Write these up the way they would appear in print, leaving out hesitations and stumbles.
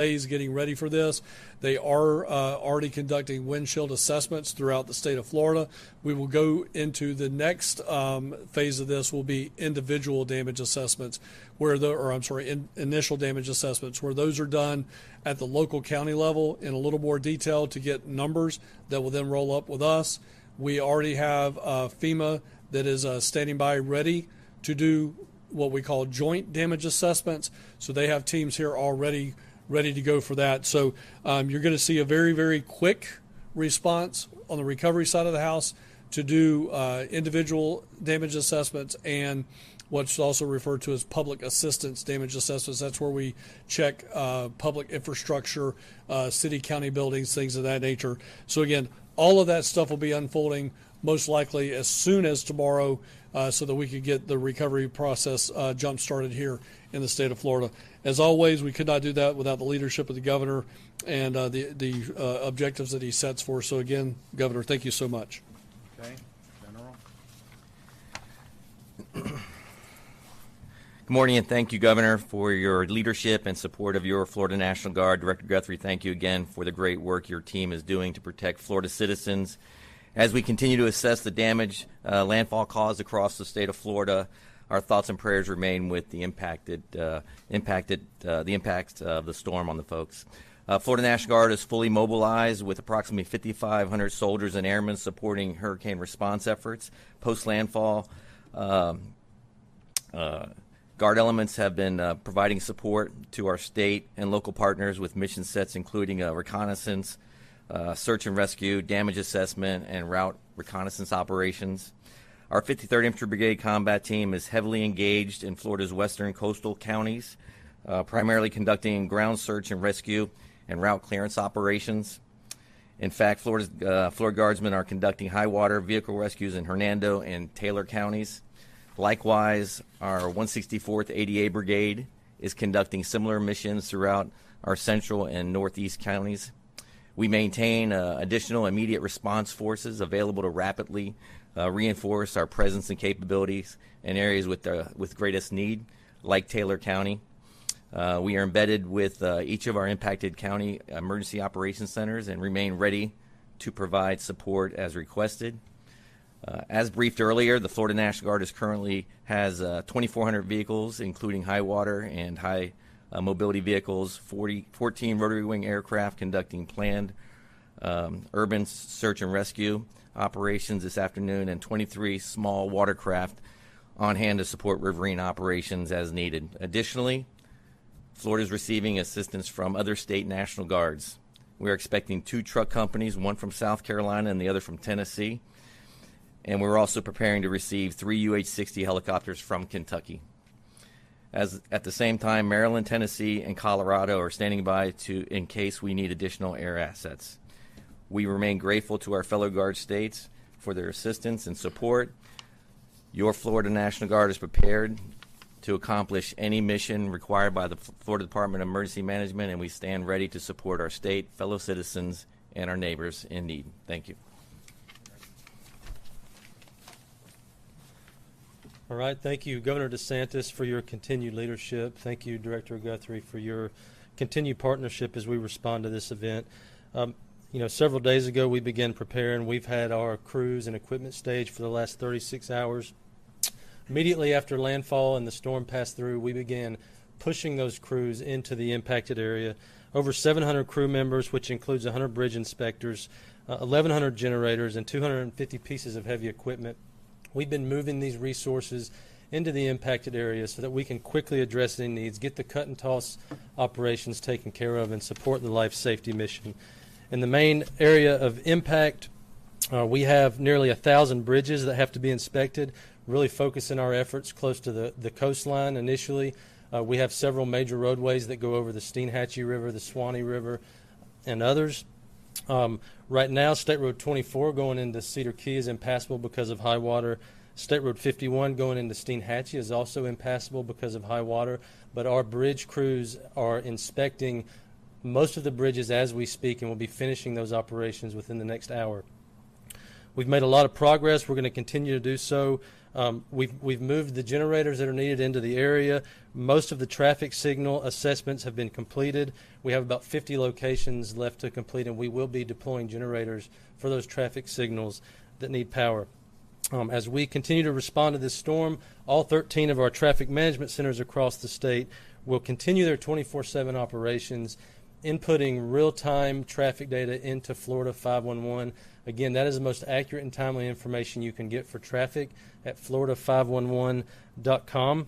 days getting ready for this. They are already conducting windshield assessments throughout the state of Florida. We will go into the next phase of this will be individual damage assessments, initial damage assessments, where those are done at the local county level in a little more detail to get numbers that will then roll up with us. We already have FEMA that is standing by ready to do what we call joint damage assessments. So they have teams here already ready to go for that. So you're going to see a very, very quick response on the recovery side of the house to do individual damage assessments and what's also referred to as public assistance damage assessments. That's where we check public infrastructure, city, county buildings, things of that nature. So again, all of that stuff will be unfolding most likely as soon as tomorrow so that we could get the recovery process jump started here in the state of Florida. As always, we could not do that without the leadership of the governor and the objectives that he sets for. So again, Governor, thank you so much. Okay, General. Good morning, and thank you, Governor, for your leadership and support of your Florida National Guard. Director Guthrie, thank you again for the great work your team is doing to protect Florida citizens. As we continue to assess the damage landfall caused across the state of Florida, our thoughts and prayers remain with the impacts of the storm on the folks. Florida National Guard is fully mobilized with approximately 5,500 soldiers and airmen supporting hurricane response efforts. Post-landfall, Guard elements have been providing support to our state and local partners with mission sets including reconnaissance, search and rescue, damage assessment, and route reconnaissance operations. Our 53rd Infantry Brigade Combat Team is heavily engaged in Florida's western coastal counties, primarily conducting ground search and rescue and route clearance operations. In fact, Florida Guardsmen are conducting high water vehicle rescues in Hernando and Taylor counties. Likewise, our 164th ADA Brigade is conducting similar missions throughout our central and northeast counties. We maintain additional immediate response forces available to rapidly reinforce our presence and capabilities in areas with greatest need, like Taylor County. We are embedded with each of our impacted county emergency operations centers and remain ready to provide support as requested. As briefed earlier, the Florida National Guard currently has 2,400 vehicles, including high water and high mobility vehicles, 14 rotary wing aircraft conducting planned urban search and rescue operations this afternoon, and 23 small watercraft on hand to support riverine operations as needed. Additionally, Florida is receiving assistance from other state National Guards. We are expecting 2 truck companies, one from South Carolina and the other from Tennessee, and we're also preparing to receive 3 UH-60 helicopters from Kentucky. At the same time, Maryland, Tennessee, and Colorado are standing by in case we need additional air assets. We remain grateful to our fellow Guard states for their assistance and support. Your Florida National Guard is prepared to accomplish any mission required by the Florida Department of Emergency Management, and we stand ready to support our state, fellow citizens, and our neighbors in need. Thank you. All right, thank you, Governor DeSantis, for your continued leadership. Thank you, Director Guthrie, for your continued partnership as we respond to this event. Several days ago we began preparing. We've had our crews and equipment staged for the last 36 hours. Immediately after landfall and the storm passed through, we began pushing those crews into the impacted area. Over 700 crew members, which includes 100 bridge inspectors, 1,100 generators, and 250 pieces of heavy equipment. We've been moving these resources into the impacted area so that we can quickly address any needs, get the cut and toss operations taken care of, and support the life safety mission. In the main area of impact, we have nearly 1,000 bridges that have to be inspected, really focusing our efforts close to the coastline initially. We have several major roadways that go over the Steinhatchee River, the Swanee River, and others. Right now, State Road 24 going into Cedar Key is impassable because of high water. State Road 51 going into Steinhatchee is also impassable because of high water, but our bridge crews are inspecting most of the bridges as we speak, and we'll be finishing those operations within the next hour. We've made a lot of progress. We're going to continue to do so. We've moved the generators that are needed into the area. Most of the traffic signal assessments have been completed. We have about 50 locations left to complete, and we will be deploying generators for those traffic signals that need power. As we continue to respond to this storm, all 13 of our traffic management centers across the state will continue their 24/7 operations, inputting real-time traffic data into Florida 511. Again, that is the most accurate and timely information you can get for traffic at florida511.com.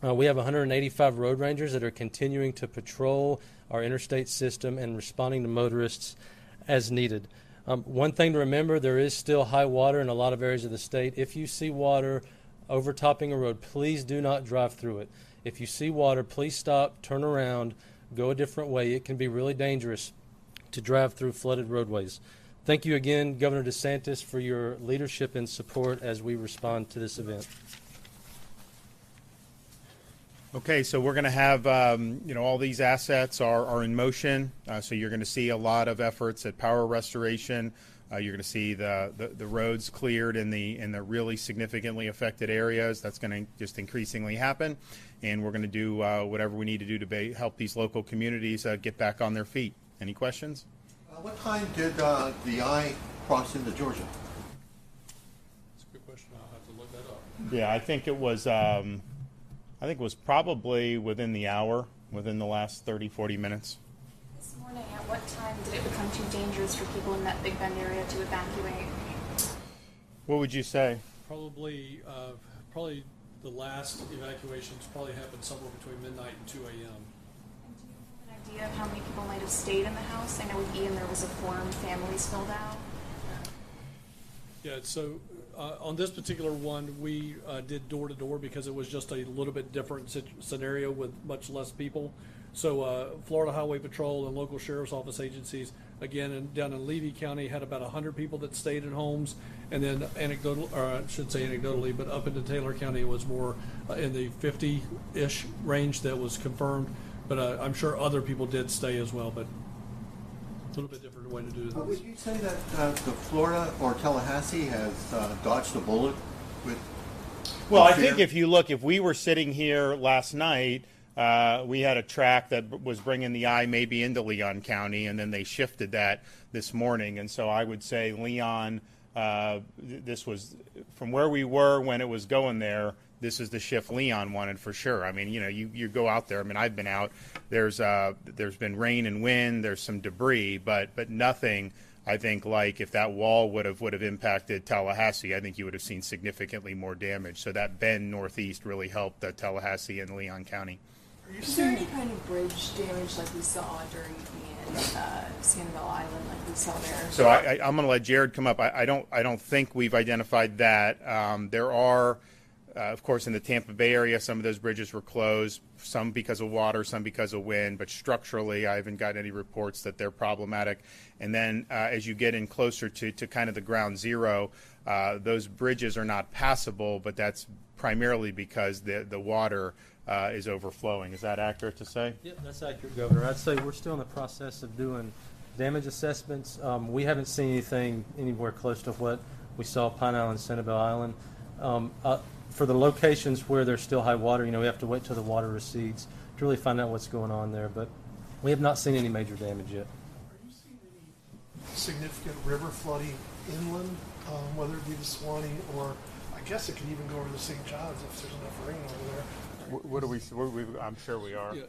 We have 185 road rangers that are continuing to patrol our interstate system and responding to motorists as needed. One thing to remember, there is still high water in a lot of areas of the state. If you see water overtopping a road, please do not drive through it. If you see water, please stop, turn around, go a different way. It can be really dangerous to drive through flooded roadways. Thank you again, Governor DeSantis, for your leadership and support as we respond to this event. Okay, so we're going to have, all these assets are in motion. So you're going to see a lot of efforts at power restoration. You're going to see the roads cleared in the really significantly affected areas. That's going to just increasingly happen. And we're going to do whatever we need to do to help these local communities get back on their feet. Any questions? What time did the I cross into Georgia? That's a good question. I'll have to look that up. Yeah, I think it was probably within the hour, within the last 30, 40 minutes. This morning, at what time did it become too dangerous for people in that Big Bend area to evacuate? What would you say? Probably the last evacuations probably happened somewhere between midnight and 2 a.m. And do you have an idea of how many people might have stayed in the house? I know with Ian there was a form families filled out. Yeah, so on this particular one, we did door-to-door because it was just a little bit different scenario with much less people. So Florida Highway Patrol and local sheriff's office agencies, again, down in Levy County, had about 100 people that stayed in homes. And then anecdotally, but up into Taylor County, it was more in the 50-ish range that was confirmed. But I'm sure other people did stay as well, but a little bit different way to do this. Would you say that the Florida or Tallahassee has dodged a bullet with? Well, I think if we were sitting here last night, we had a track that was bringing the I maybe into Leon County, and then they shifted that this morning. And so I would say Leon, this was from where we were when it was going there. This is the shift Leon wanted for sure. I mean, you go out there. I mean, I've been out. There's been rain and wind. There's some debris, but nothing. I think like if that wall would have impacted Tallahassee, I think you would have seen significantly more damage. So that bend northeast really helped Tallahassee and Leon County. Is there any kind of bridge damage like we saw during Sentinel Island, like we saw there? So I'm going to let Jared come up. I don't think we've identified that. There are. Of course, in the Tampa Bay area, some of those bridges were closed, some because of water, some because of wind. But structurally, I haven't gotten any reports that they're problematic. And then as you get in closer to kind of the ground zero, those bridges are not passable, but that's primarily because the water is overflowing. Is that accurate to say? Yeah, that's accurate, Governor. I'd say we're still in the process of doing damage assessments. We haven't seen anything anywhere close to what we saw Pine Island, Sentinel Island. For the locations where there's still high water, we have to wait till the water recedes to really find out what's going on there. But we have not seen any major damage yet. Are you seeing any significant river flooding inland, whether it be the Swanee or I guess it could even go over the St. John's if there's enough rain over there? I'm sure we are. Yeah,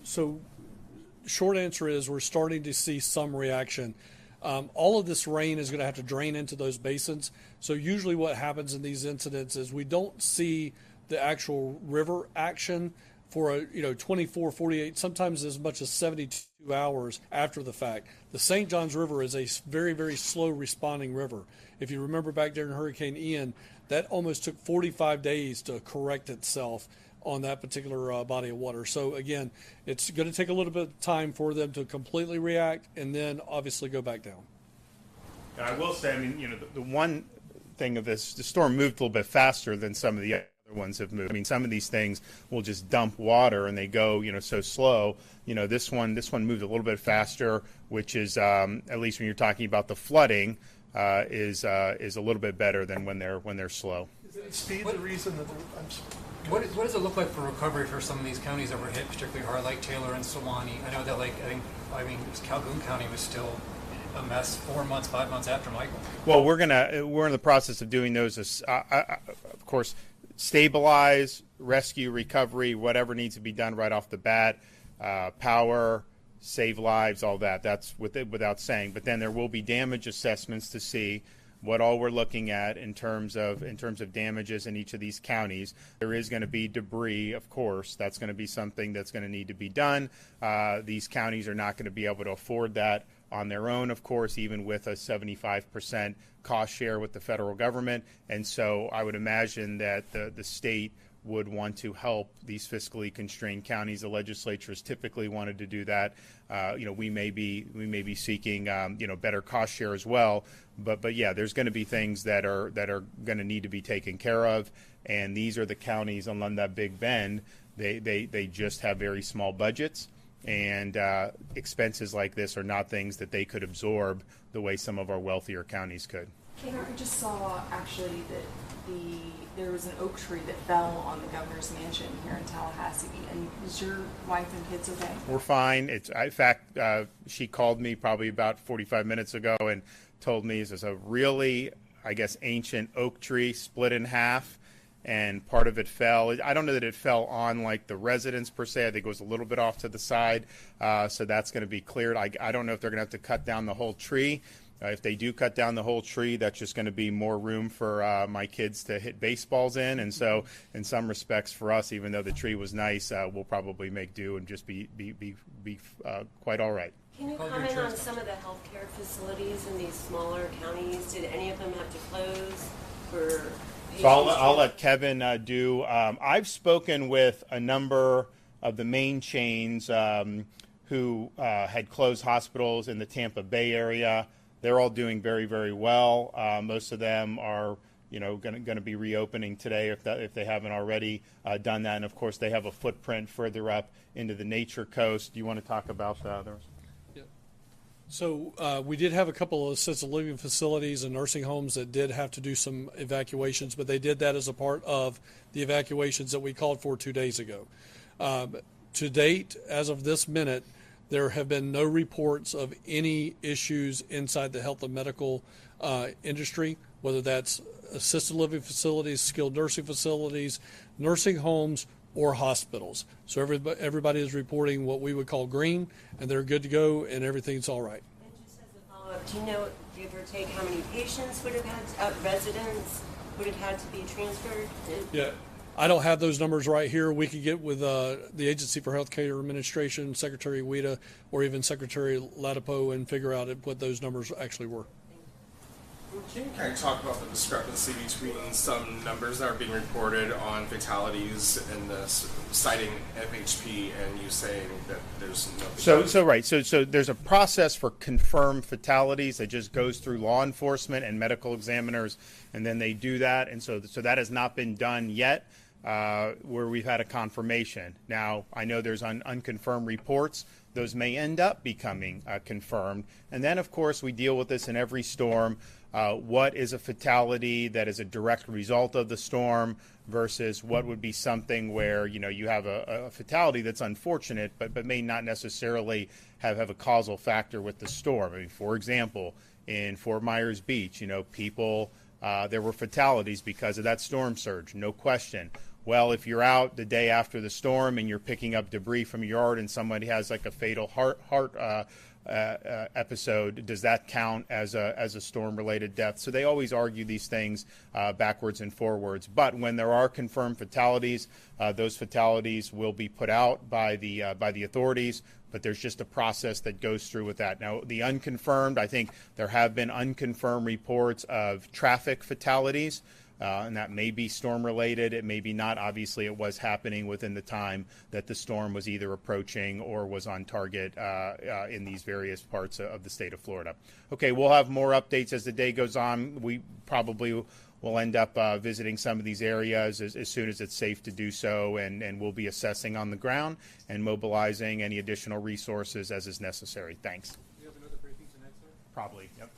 so short answer is we're starting to see some reaction. All of this rain is going to have to drain into those basins. So usually what happens in these incidents is we don't see the actual river action for 24, 48, sometimes as much as 72 hours after the fact. The St. Johns River is a very, very slow responding river. If you remember back during Hurricane Ian, that almost took 45 days to correct itself on that particular body of water. So again, it's going to take a little bit of time for them to completely react and then obviously go back down. And I will say, the one thing of this, the storm moved a little bit faster than some of the other ones have moved. Some of these things will just dump water and they go, so slow. This one moved a little bit faster, which is, at least when you're talking about the flooding, is a little bit better than when they're slow. Is it speed the reason that I'm sorry. What does it look like for recovery for some of these counties that were hit, particularly hard, like Taylor and Sewanee? I know that, Calhoun County was still a mess 4 months, 5 months after Michael. Well, we're in the process of doing those, of course, stabilize, rescue, recovery, whatever needs to be done right off the bat, power, save lives, all that. That's without saying. But then there will be damage assessments to see what all we're looking at in terms of damages in each of these counties. There is going to be debris, of course. That's going to be something that's going to need to be done. These counties are not going to be able to afford that on their own, of course, even with a 75% cost share with the federal government. And so I would imagine that the state would want to help these fiscally constrained counties. The legislature has typically wanted to do that. We may be seeking better cost share as well. But yeah, there's going to be things that are going to need to be taken care of. And these are the counties along that Big Bend. They just have very small budgets, and expenses like this are not things that they could absorb the way some of our wealthier counties could. I just saw actually that there was an oak tree that fell on the governor's mansion here in Tallahassee. And is your wife and kids okay? We're fine. In fact, she called me probably about 45 minutes ago and told me this is a really, ancient oak tree split in half, and part of it fell. I don't know that it fell on like the residence per se. I think it was a little bit off to the side. So that's going to be cleared. I don't know if they're going to have to cut down the whole tree. If they do cut down the whole tree, that's just going to be more room for my kids to hit baseballs in. And so in some respects for us, even though the tree was nice, we'll probably make do and just be quite all right. Can you comment on some of the healthcare facilities in these smaller counties? Did any of them have to close for So I'll let Kevin do. I've spoken with a number of the main chains who had closed hospitals in the Tampa Bay area. They're all doing very, very well. Most of them are, going to be reopening today if they haven't already done that. And of course, they have a footprint further up into the Nature Coast. Do you want to talk about the others? So we did have a couple of assisted living facilities and nursing homes that did have to do some evacuations, but they did that as a part of the evacuations that we called for 2 days ago. To date, as of this minute, there have been no reports of any issues inside the health and medical industry, whether that's assisted living facilities, skilled nursing facilities, nursing homes, or hospitals. So everybody is reporting what we would call green, and they're good to go, and everything's all right. And just as a follow-up, do you know, give or take, how many patients would have had, residents would have had to be transferred? Yeah, I don't have those numbers right here. We could get with the Agency for Healthcare Administration, Secretary Weta, or even Secretary Latipo, and figure out what those numbers actually were. Can you kind of talk about the discrepancy between some numbers that are being reported on fatalities and citing FHP and you saying that there's no fatalities? So there's a process for confirmed fatalities that just goes through law enforcement and medical examiners, and then they do that. And so that has not been done yet, where we've had a confirmation. Now, I know there's unconfirmed reports. Those may end up becoming confirmed. And then, of course, we deal with this in every storm. What is a fatality that is a direct result of the storm versus what would be something where, you have a fatality that's unfortunate, but may not necessarily have a causal factor with the storm. I mean, for example, in Fort Myers Beach, people, there were fatalities because of that storm surge, no question. Well, if you're out the day after the storm and you're picking up debris from your yard and somebody has like a fatal heart episode, does that count as a storm-related death? So they always argue these things backwards and forwards. But when there are confirmed fatalities, those fatalities will be put out by the authorities. But there's just a process that goes through with that. Now, the unconfirmed, I think there have been unconfirmed reports of traffic fatalities. And that may be storm-related. It may be not. Obviously, it was happening within the time that the storm was either approaching or was on target in these various parts of the state of Florida. Okay, we'll have more updates as the day goes on. We probably will end up visiting some of these areas as soon as it's safe to do so, and we'll be assessing on the ground and mobilizing any additional resources as is necessary. Thanks. Do you have another briefing tonight, sir? Probably, yep.